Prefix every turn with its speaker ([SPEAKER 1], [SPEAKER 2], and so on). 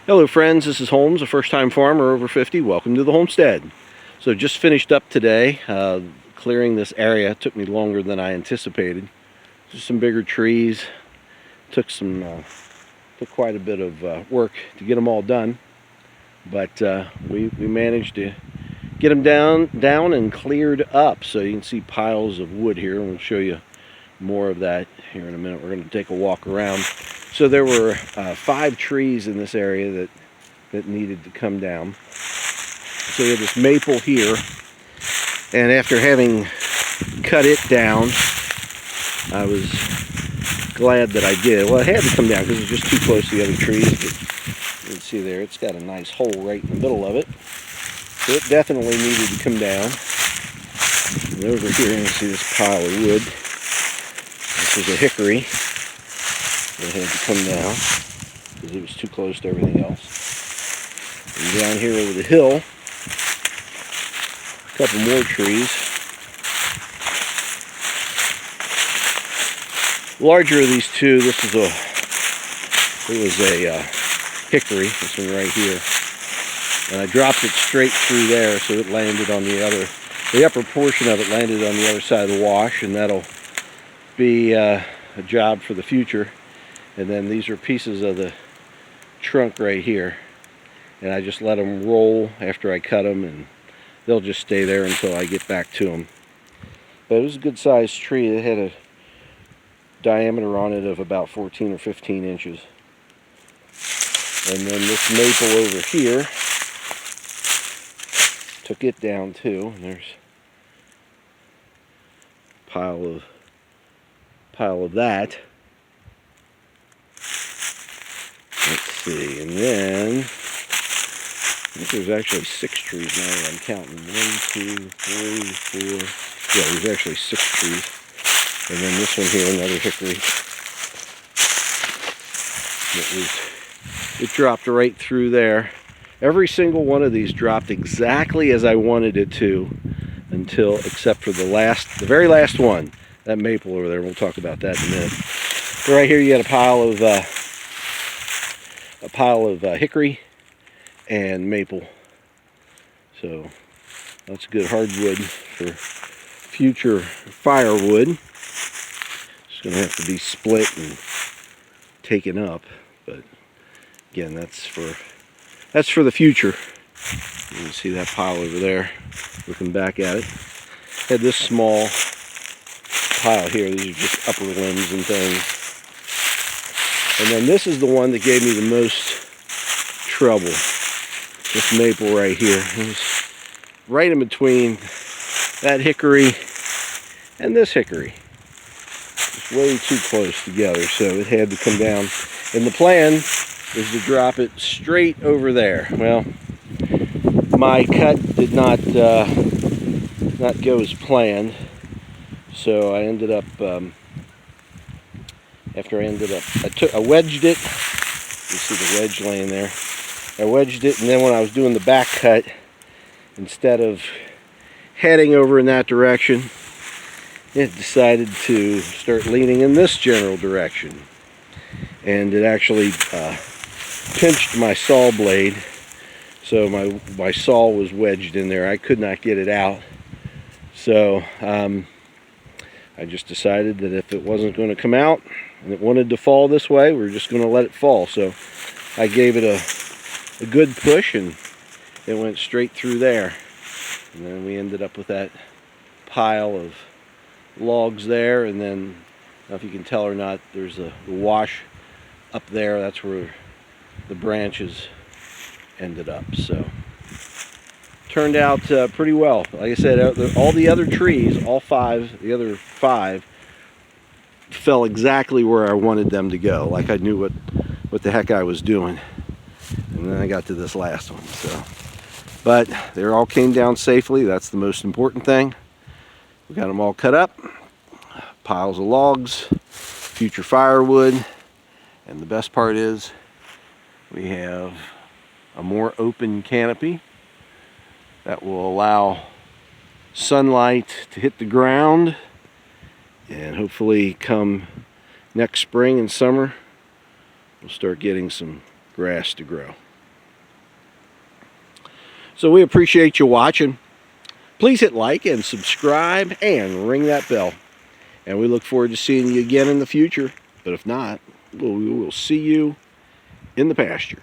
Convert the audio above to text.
[SPEAKER 1] Hello friends, this is Holmes, a first-time farmer over 50. Welcome to the homestead. So just finished up today. Clearing this area took me longer than I anticipated. Just some bigger trees. Took quite a bit of work to get them all done, but we managed to get them down and cleared up. So you can see piles of wood here, and we'll show you more of that here in a minute. We're going to take a walk around. So there were 5 trees in this area that needed to come down. So we had this maple here, and after having cut it down, I was glad that I did. Well, it had to come down because it was just too close to the other trees. But you can see there, it's got a nice hole right in the middle of it. So it definitely needed to come down. And over here, you can see this pile of wood. This is a hickory. It had to come down because it was too close to everything else. And down here over the hill, a couple more trees. Larger of these two, it was a hickory, this one right here. And I dropped it straight through there, so it landed on the upper portion of it landed on the other side of the wash, and that'll be a job for the future. And then these are pieces of the trunk right here, and I just let them roll after I cut them, and they'll just stay there until I get back to them. But it was a good sized tree. It had a diameter on it of about 14 or 15 inches. And then this maple over here, took it down too, and there's a pile of that. Let's see, and then I think there's actually 6 trees now that I'm counting. 1, 2, 3, 4. Yeah, there's actually 6 trees. And then this one here, another hickory. It dropped right through there. Every single one of these dropped exactly as I wanted it to, except for the very last one, that maple over there. We'll talk about that in a minute. So right here you got a pile of hickory and maple. So that's good hardwood for future firewood. It's going to have to be split and taken up, but again, that's for the future. You can see that pile over there, looking back at it. Had this small pile here. These are just upper limbs and things. And then this is the one that gave me the most trouble. This maple right here. It was right in between that hickory and this hickory. It's way too close together, so it had to come down. And the plan is to drop it straight over there. Well, my cut did not go as planned, so I ended up I wedged it. You see the wedge laying there. I wedged it, and then when I was doing the back cut, instead of heading over in that direction, it decided to start leaning in this general direction. And it actually pinched my saw blade, so my saw was wedged in there. I could not get it out. So I just decided that if it wasn't going to come out and it wanted to fall this way, we were just going to let it fall. So I gave it a good push, and it went straight through there. And then we ended up with that pile of logs there, and then, I don't know if you can tell or not, there's the wash up there. That's where the branches ended up. So turned out pretty well. Like I said, all the other trees, the other 5 fell exactly where I wanted them to go. Like I knew what the heck I was doing. And then I got to this last one. So, but they all came down safely. That's the most important thing. We got them all cut up, piles of logs, future firewood, and the best part is we have a more open canopy that will allow sunlight to hit the ground, and hopefully come next spring and summer we'll start getting some grass to grow. So we appreciate you watching. Please hit like and subscribe and ring that bell. And we look forward to seeing you again in the future. But if not, we will see you in the pasture.